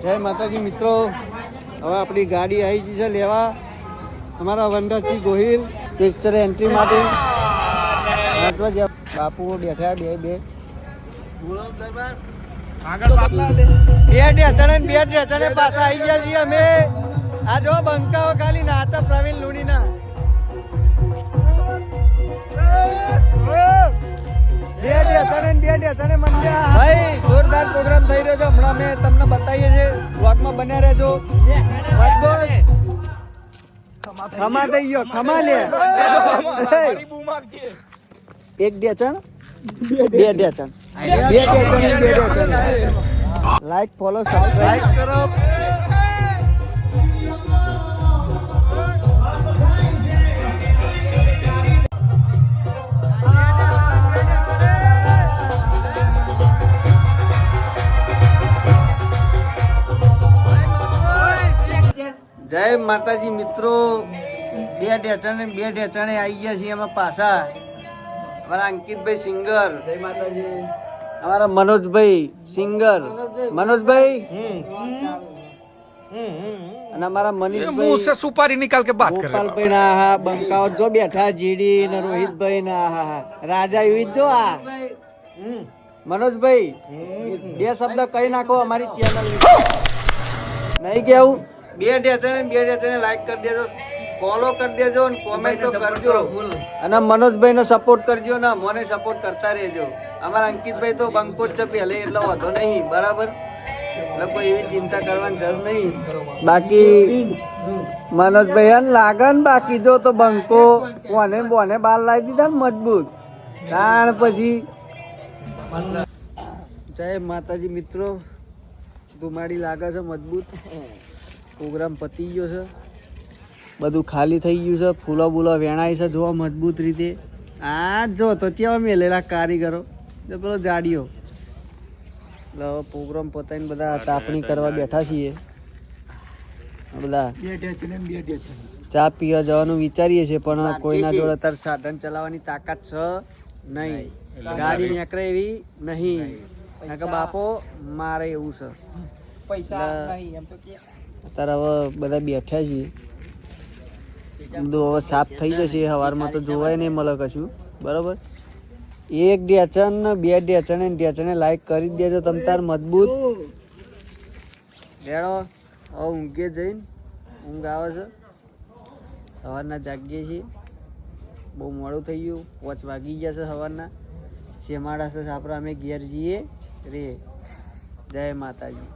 જય માતાજી મિત્રો, હવે આપણી ગાડી આવી ગઈ છે લેવા અમારા વનરાજસિંહ ગોહિલ પિક્ચર એન્ટ્રી માટે. બાપુ બેઠા બે બે પાછા આવી ગયા છીએ અમે. આ જો બંકાઓ ખાલી નાતા પ્રવીણ લુણીના ભાઈ જોરદાર પ્રોગ્રામ થઈ રહ્યો છે. હમણાં અમે તમને બતાવીએ છીએ, બ્લોગમાં બન્યા રહેજો. ખમા થઈ ગયો, ખમા લે એક ડેચણ બે ડેચણ લાઈક ફોલો સબસ્ક્રાઇબ કરો. જય માતાજી મિત્રો, બે ઢેચણે આવી ગયા છીએ અમે પાછા. અમારા અંકિતભાઈ સિંગર, જય માતાજી. અમારા મનોજભાઈ સિંગર, મનોજભાઈ અને અમારા મનીષભાઈ સુપારી નિકાલ કે બાત કરે. ગોપાલભાઈ ના હા બંકાઓ જો બેઠા, જીડી ને રોહિતભાઈ ના હા રાજા યુવિત જો આ મનોજભાઈ બે શબ્દ કહી નાખો અમારી ચેનલ નહીં કેવું. બે ઢેચણે લાઈક કરી દેજો, ફોલો કરી દેજો અને કોમેન્ટ તો કરજો. અને મનોજભાઈ નો સપોર્ટ કરજો ને મને સપોર્ટ કરતા રહેજો. અમારા અંકિતભાઈ તો બંકો જ છે પહેલે, એટલો વધો નહીં બરાબર, એટલે કોઈ એવી ચિંતા કરવાની જરૂર નહીં. બાકી મનોજભાઈ એને લાગે ને બાકી જો તો બંકો કોને બોને બાર લાવી દીધા ને મજબૂત કારણ પછી. જય માતાજી મિત્રો, ધુમાડી લાગે છે મજબૂત. પ્રોગ્રામ પતી ગયો છે, બધું ખાલી થઈ ગયું છે, ફૂલો બૂલો વેણાય છે જોવા મજબૂત રીતે. આ જો તો કેવા મેલેલા કારીગરો પેલો જાડીઓ. એટલે પ્રોગ્રામ પતાવીને બધા તાપણી કરવા બેઠા છીએ. બધા ચા પીવા જવાનું વિચારીએ છીએ પણ કોઈના જોડે અત્યારે સાધન ચલાવવાની તાકાત છે નહીં, ગાડી નીકળે એવી નહીં. બાપો મારે એવું છે. અત્યારે હવે બધા બેઠા છીએ, બધું હવે સાફ થઈ જશે સવારમાં તો જોવાય નહીં મળે કશું બરોબર. એક ડેચણ ને બે ડેચણે લાઈક કરી દેજો તમ તાર મજબૂત. રેડો હવે ઊંઘે જઈને, ઊંઘ આવે છે, સવારના જાગીએ છીએ. બહુ મોડું થઈ ગયું, 5 વાગી ગયા છે સવારના. શેમાડા છે આપણે અમે ઘેર જઈએ રે. જય માતાજી.